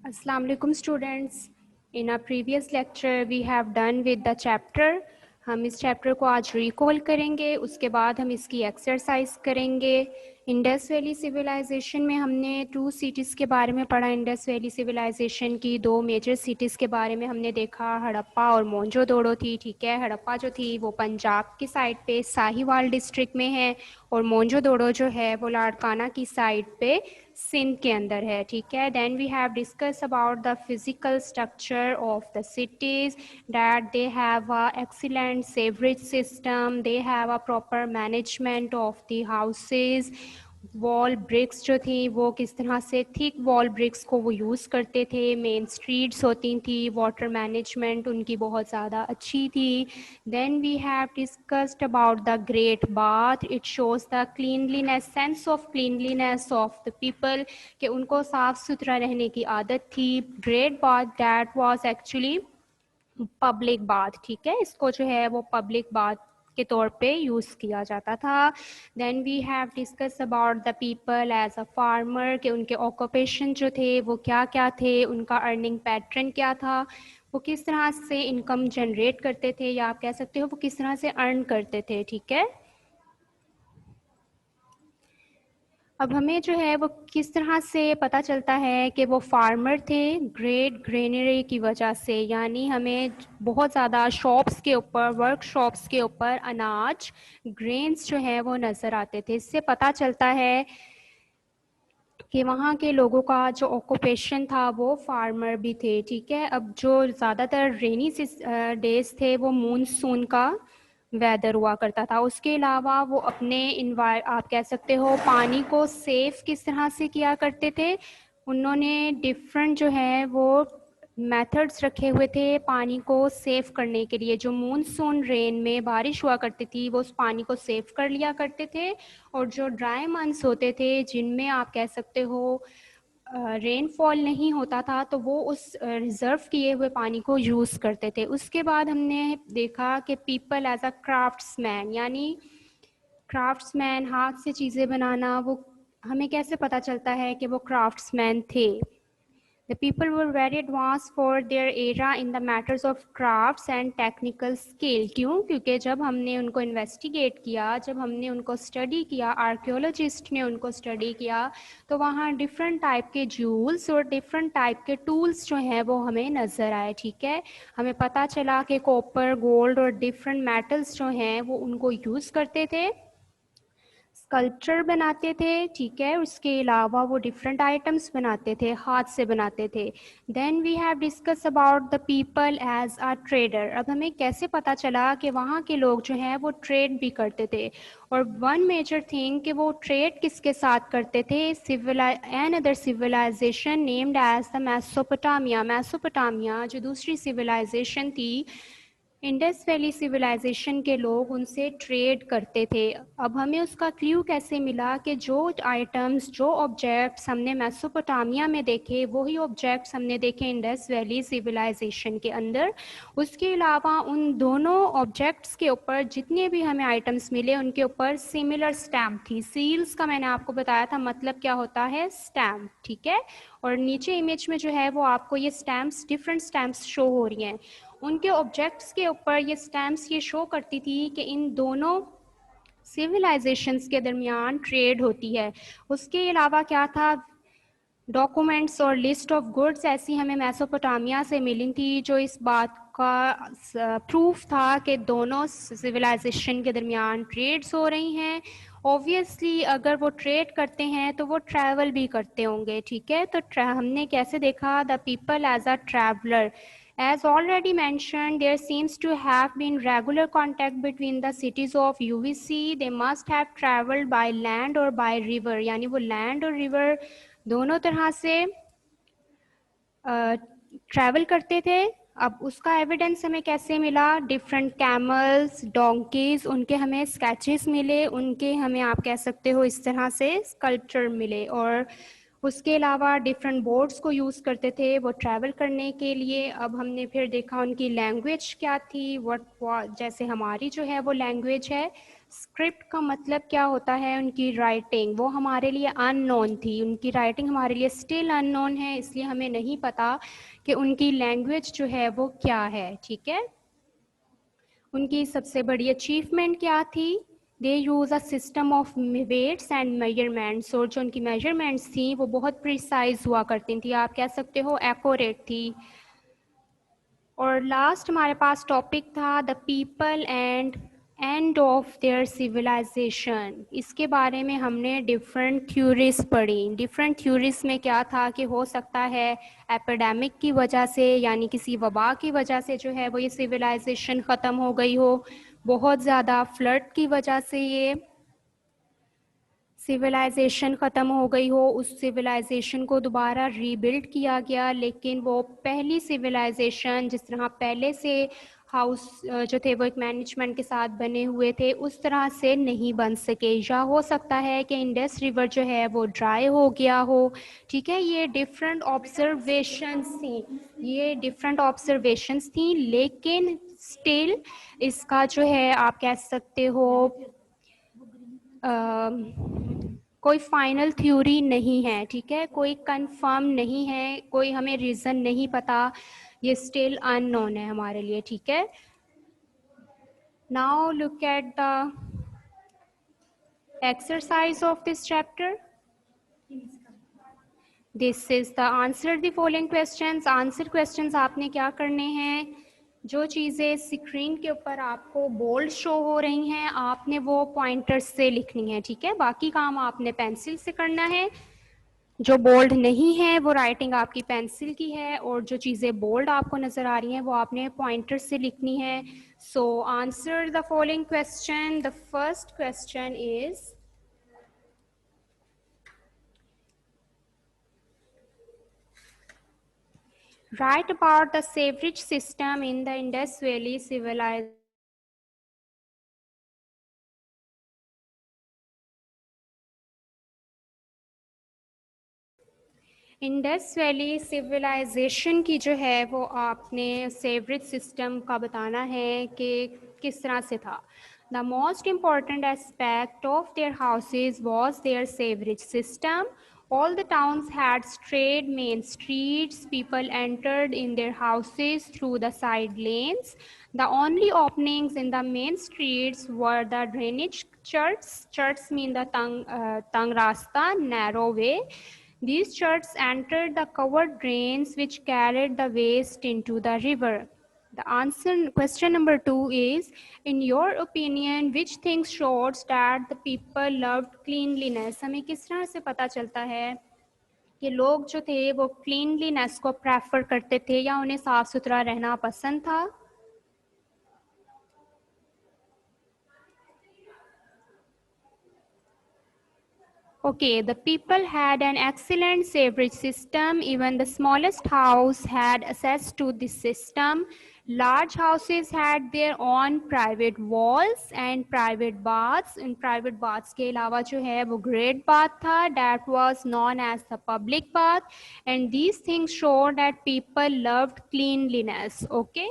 Assalamu alaikum students. In our previous lecture we have done with the chapter. हम इस chapter को आज recall करेंगे, उसके बाद हम इसकी एक्सरसाइज करेंगे। इंडस वैली सिविलाइजेशन में हमने 2 सिटीज़ के बारे में पढ़ा। इंडस वैली सिविलाइजेशन की 2 मेजर सिटीज़ के बारे में हमने देखा, हड़प्पा और मोहनजोदड़ो थी। ठीक है, हड़प्पा जो थी वो पंजाब की साइड पे साहिवाल डिस्ट्रिक्ट में है और मोहनजोदड़ो जो है वो लाड़काना की साइड पे सिंध के अंदर है। ठीक है, then we have discuss about the physical structure of the cities, that they have a excellent sewerage system, they have a proper management of the houses। Wall bricks जो थी वो किस तरह से थिक वॉल ब्रिक्स को वो use करते थे। मेन स्ट्रीट्स होती थी, वाटर मैनेजमेंट उनकी बहुत ज़्यादा अच्छी थी। Then we have discussed about the great bath, it shows the cleanliness, sense of cleanliness of the people, कि उनको साफ़ सुथरा रहने की आदत थी। Great bath that was actually public bath. ठीक है, इसको जो है वो पब्लिक बाथ के तौर पे यूज़ किया जाता था। Then we have discuss about the people as a farmer, कि उनके ऑक्यूपेशन जो थे वो क्या क्या थे, उनका अर्निंग पैटर्न क्या था, वो किस तरह से इनकम जनरेट करते थे, या आप कह सकते हो वो किस तरह से अर्न करते थे। ठीक है, अब हमें जो है वो किस तरह से पता चलता है कि वो फार्मर थे, ग्रेट ग्रेनरी की वजह से। यानी हमें बहुत ज़्यादा शॉप्स के ऊपर, वर्कशॉप्स के ऊपर अनाज, ग्रेन्स जो है वो नज़र आते थे। इससे पता चलता है कि वहाँ के लोगों का जो ऑक्यूपेशन था वो फार्मर भी थे। ठीक है, अब जो ज़्यादातर रेनी डेज थे वो मूनसून का वेदर हुआ करता था। उसके अलावा वो अपने आप कह सकते हो पानी को सेफ किस तरह से किया करते थे, उन्होंने डिफरेंट जो है वो मेथड्स रखे हुए थे पानी को सेव करने के लिए। जो मूनसून रेन में बारिश हुआ करती थी वो उस पानी को सेव कर लिया करते थे, और जो ड्राई मंथ्स होते थे जिनमें आप कह सकते हो रेनफॉल नहीं होता था, तो वो उस रिज़र्व किए हुए पानी को यूज़ करते थे। उसके बाद हमने देखा कि पीपल एज अ क्राफ्ट्समैन, यानी क्राफ्ट्समैन हाथ से चीज़ें बनाना, वो हमें कैसे पता चलता है कि वो क्राफ्ट्समैन थे। The people were very advanced for their era in the matters of crafts and technical skill। क्यों? क्योंकि जब हमने उनको इन्वेस्टिगेट किया, जब हमने उनको स्टडी किया, आर्कियोलॉजिस्ट ने उनको स्टडी किया, तो वहाँ डिफरेंट टाइप के ज्यूल्स और डिफरेंट टाइप के टूल्स जो हैं वो हमें नज़र आए। ठीक है, हमें पता चला कि कॉपर, गोल्ड और डिफरेंट मेटल्स जो हैं वो उनको यूज़ करते थे, स्कल्पचर बनाते थे। ठीक है, उसके अलावा वो डिफरेंट आइटम्स बनाते थे, हाथ से बनाते थे। Then we have discuss about the people as a trader. अब हमें कैसे पता चला कि वहाँ के लोग जो हैं वो ट्रेड भी करते थे, और वन मेजर थिंग कि वो ट्रेड किसके साथ करते थे, another civilization named as the Mesopotamia. Mesopotamia जो दूसरी सिविलाइजेशन थी, इंडस वैली सिविलाइजेशन के लोग उनसे ट्रेड करते थे। अब हमें उसका क्ल्यू कैसे मिला कि जो आइटम्स, जो ऑब्जेक्ट्स हमने मेसोपोटामिया में देखे वही ऑब्जेक्ट्स हमने देखे इंडस वैली सिविलाइजेशन के अंदर। उसके अलावा उन दोनों ऑब्जेक्ट्स के ऊपर जितने भी हमें आइटम्स मिले उनके ऊपर सिमिलर स्टैम्प थी। सील्स का मैंने आपको बताया था मतलब क्या होता है, स्टैम्प। ठीक है, और नीचे इमेज में जो है वो आपको ये स्टैम्प्स, डिफरेंट स्टैम्प्स शो हो रही हैं। उनके ऑब्जेक्ट्स के ऊपर ये स्टैम्प्स ये शो करती थी कि इन दोनों सिविलाइजेशंस के दरमियान ट्रेड होती है। उसके अलावा क्या था, डॉक्यूमेंट्स और लिस्ट ऑफ गुड्स ऐसी हमें मेसोपोटामिया से मिली थी जो इस बात का प्रूफ था कि दोनों सिविलाइजेशन के दरमियान ट्रेड्स हो रही हैं। ऑब्वियसली अगर वो ट्रेड करते हैं तो वो ट्रैवल भी करते होंगे। ठीक है, तो हमने कैसे देखा, the people as a traveller. As already mentioned, there seems to have been regular contact between the cities of UVC. They must have traveled by land or by river, यानी वो land और river दोनों तरह से travel करते थे। अब उसका एविडेंस हमें कैसे मिला, डिफरेंट कैमल्स, डोंकीज, उनके हमें स्केचेस मिले, उनके हमें आप कह सकते हो इस तरह से स्कल्पचर मिले, और उसके अलावा डिफरेंट बोर्ड्स को यूज़ करते थे वो ट्रैवल करने के लिए। अब हमने फिर देखा उनकी लैंग्वेज क्या थी, जैसे हमारी जो है वो लैंग्वेज है। स्क्रिप्ट का मतलब क्या होता है, उनकी राइटिंग वो हमारे लिए अननोन थी, उनकी राइटिंग हमारे लिए स्टिल अननोन है, इसलिए हमें नहीं पता कि उनकी लैंग्वेज जो है वो क्या है। ठीक है, उनकी सबसे बड़ी अचीवमेंट क्या थी, they use a system of weights and measurements, और जो उनकी मेजरमेंट्स थी वो बहुत प्रिसाइज हुआ करती थी, आप कह सकते हो एक्यूरेट थी। और लास्ट हमारे पास टॉपिक था the people and end of their civilization. इसके बारे में हमने डिफरेंट थ्योरीज पढ़ी। डिफरेंट थ्योरीज में क्या था कि हो सकता है एपिडेमिक की वजह से, यानी किसी वबा की वजह से जो है वो ये सिविलाइजेशन ख़त्म हो गई हो, बहुत ज़्यादा फ्लड की वजह से ये सिविलाइजेशन ख़त्म हो गई हो, उस सिविलाइजेशन को दोबारा रीबिल्ड किया गया, लेकिन वो पहली सिविलाइजेशन जिस तरह पहले से हाउस जो थे वो एक मैनेजमेंट के साथ बने हुए थे उस तरह से नहीं बन सके, या हो सकता है कि इंडस रिवर जो है वो ड्राई हो गया हो। ठीक है, ये डिफरेंट ऑब्जर्वेशंस थी, ये डिफरेंट ऑब्जर्वेशंस थी, लेकिन स्टिल इसका जो है आप कह सकते हो कोई फाइनल थ्योरी नहीं है। ठीक है, कोई कंफर्म नहीं है, कोई हमें रीज़न नहीं पता, ये स्टिल अननोन है हमारे लिए। ठीक है, now look at the exercise of this chapter. This is the answer the following questions. Answer questions आपने क्या करने हैं, जो चीज़ें स्क्रीन के ऊपर आपको बोल्ड शो हो रही हैं आपने वो पॉइंटर्स से लिखनी है। ठीक है, बाकी काम आपने पेंसिल से करना है, जो बोल्ड नहीं है वो राइटिंग आपकी पेंसिल की है, और जो चीज़ें बोल्ड आपको नज़र आ रही हैं वो आपने पॉइंटर से लिखनी है। So answer the following question. The first question is write about the sewerage system in the Indus Valley civilization. Indus Valley civilization की जो है वो आपने सेवरेज सिस्टम का बताना है कि किस तरह से था। The most important aspect of their houses was their sewerage system. All the towns had straight main streets. People entered in their houses through the side lanes. The only openings in the main streets were the drainage churches. Churches mean the tang rasta, narrow way. These churches entered the covered drains which carried the waste into the river. The answer, question number 2 is, in your opinion, which things shows that the people loved cleanliness? हमें किस तरह से पता चलता है कि लोग जो थे वो क्लीनलीनेस को प्रेफर करते थे या उन्हें साफ सुथरा रहना पसंद था? Okay, the people had an excellent sewerage system. Even the smallest house had access to this system. Large houses had their own private walls and private baths. In private baths के अलावा जो है वो great bath था, that was known as the public bath. And these things show that people loved cleanliness. Okay,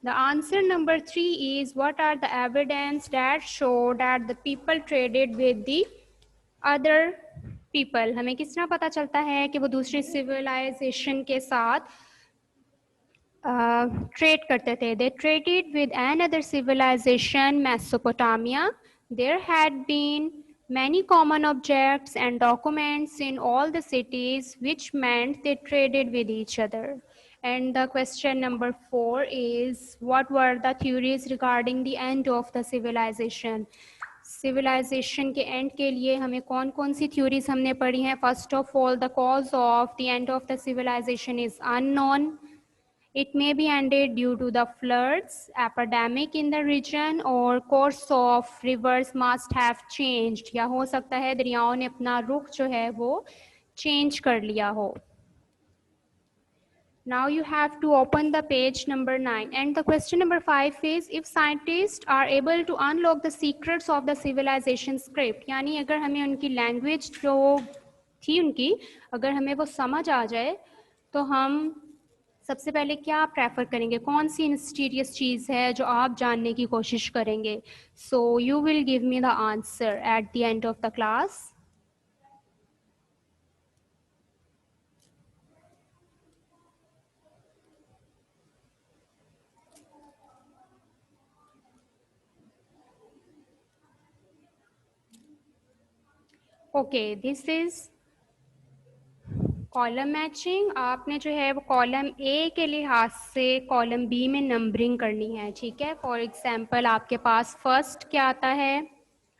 the answer number 3 is, what are the evidence that show that the people traded with the other people? हमें किस तरह पता चलता है कि वो दूसरी civilisation के साथ ट्रेड करते थे? They traded with another civilisation, Mesopotamia. There had been many common objects and documents in all the cities, which meant they traded with each other. And the question number 4 is, what were the theories regarding the end of the civilization? Civilization के end के लिए हमें कौन कौन सी theories हमने पढ़ी हैं? First of all, the cause of the end of the civilization is unknown. It may be ended due to the floods, epidemic in the region, or course of rivers must have changed. या हो सकता है दरियाओं ने अपना रुख जो है वो चेंज कर लिया हो. Now you have to open the page number 9, and the question number 5 is, if scientists are able to unlock the secrets of the civilization script, यानी अगर हमें उनकी लैंग्वेज जो थी उनकी, अगर हमें वो समझ आ जाए तो हम सबसे पहले क्या प्रेफर करेंगे, कौन सी मिस्टीरियस चीज़ है जो आप जानने की कोशिश करेंगे. So you will give me the answer at the end of the class. Okay, this is column matching. आपने जो है वो कॉलम ए के लिहाज से कॉलम बी में नंबरिंग करनी है. ठीक है, फॉर एग्जांपल आपके पास फर्स्ट क्या आता है,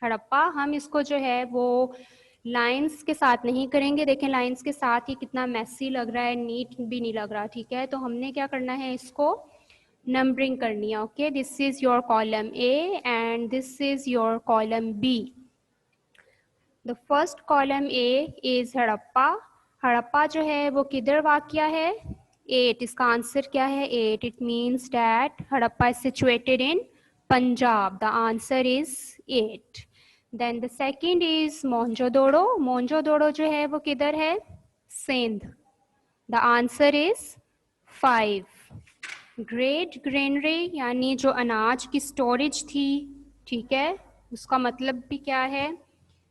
हड़प्पा. हम इसको जो है वो लाइंस के साथ नहीं करेंगे. देखें लाइंस के साथ ही कितना मैसी लग रहा है, नीट भी नहीं लग रहा. ठीक है, तो हमने क्या करना है, इसको नंबरिंग करनी है. Okay, this is your column A and this is your column B. The first column A is Harappa. Harappa जो है वो किधर वाक़या है, 8. इसका आंसर क्या है, 8. It means that Harappa is situated in Punjab. The answer is 8. Then the second is Mohenjodaro. Mohenjodaro जो है वो किधर है, Sindh. The answer is 5. Great granary यानी जो अनाज की स्टोरेज थी, ठीक है, उसका मतलब भी क्या है,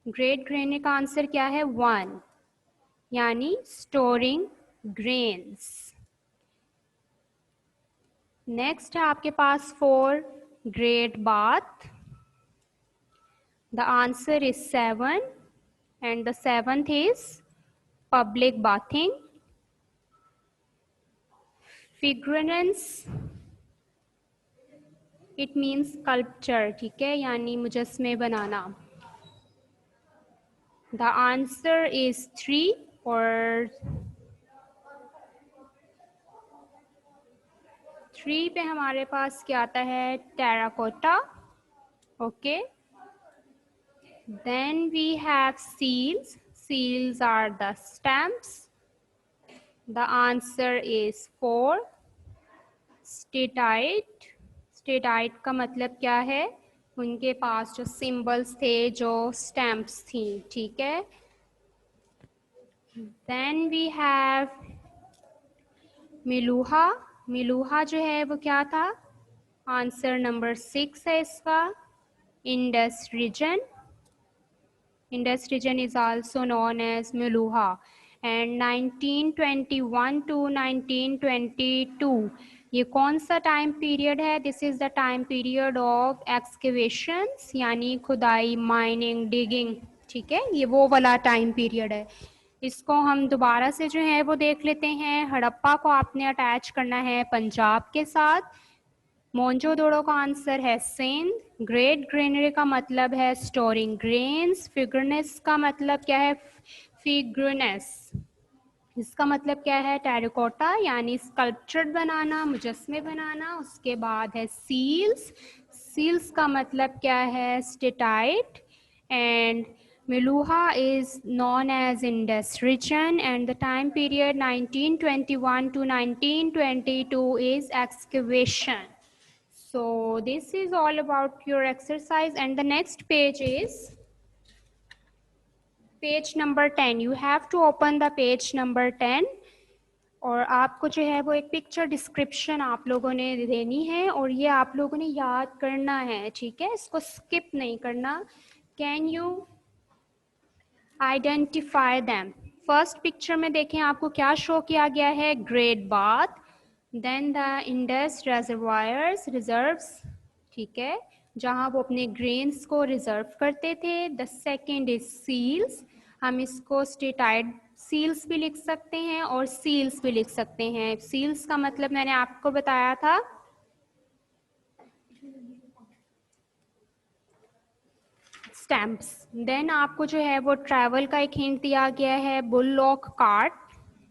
ग्रेट ग्रेनरी का आंसर क्या है, 1, यानी स्टोरिंग ग्रेन्स. नेक्स्ट है आपके पास 4, great bath. The answer is 7 and the 7th is public bathing. Figurines it means sculpture. ठीक है, यानी मुजस्मे बनाना. द आंसर इज 3 और 3 पे हमारे पास क्या आता है, terracotta. Okay, then we have seals. Seals are the stamps. The answer is 4. Statite. Statite का मतलब क्या है, उनके पास जो सिंबल्स थे, जो स्टैम्प्स थी. ठीक है, देन वी हैव मिलूहा. मिलूहा जो है वो क्या था, आंसर नंबर 6 है इसका, Indus region. Indus region is also known as Meluha. And 1921 to 1922 ये कौन सा टाइम पीरियड है, this is the time period of excavations यानी खुदाई, माइनिंग, डिगिंग. ठीक है, ये वो वाला टाइम पीरियड है. इसको हम दोबारा से जो है वो देख लेते हैं. हड़प्पा को आपने अटैच करना है पंजाब के साथ. मोहनजोदड़ो का आंसर है सिंध. ग्रेट ग्रेनरी का मतलब है स्टोरिंग ग्रेन्स. फिगरनेस का मतलब क्या है, फिगरनेस, इसका मतलब क्या है, टेरिकोटा यानी स्कल्पचर बनाना, मुजस्मे बनाना. उसके बाद है सील्स. सील्स का मतलब क्या है, steatite. And Meluha is known as Indus region and the time period 1921 to 1922 is excavation. So this is all about your exercise and the next page is page number 10. You have to open the page number 10 और आपको जो है वो एक picture description आप लोगों ने देनी है और ये आप लोगों ने याद करना है. ठीक है, इसको स्किप नहीं करना. Can you identify them. First picture में देखें आपको क्या शो किया गया है, great bath. Then the Indus reservoirs, reserves. ठीक है, जहाँ वो अपने ग्रेन्स को रिजर्व करते थे. The second is seals. हम इसको स्टेटाइड सील्स भी लिख सकते हैं और सील्स भी लिख सकते हैं. सील्स का मतलब मैंने आपको बताया था, स्टैम्प्स. देन आपको जो है वो ट्रैवल का एक हिंट दिया गया है, बुललॉक कार्ट.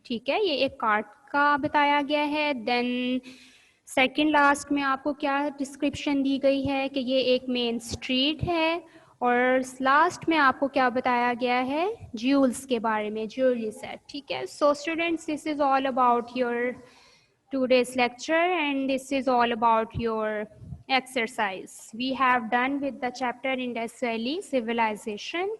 ठीक है, ये एक कार्ट का बताया गया है. देन सेकंड लास्ट में आपको क्या डिस्क्रिप्शन दी गई है कि ये एक मेन स्ट्रीट है. और लास्ट में आपको क्या बताया गया है, ज्यूल्स के बारे में, ज्वेलरी सेट. ठीक है, so students, this is all about your today's lecture and this is all about your exercise. We have done with the chapter Indus Valley Civilization.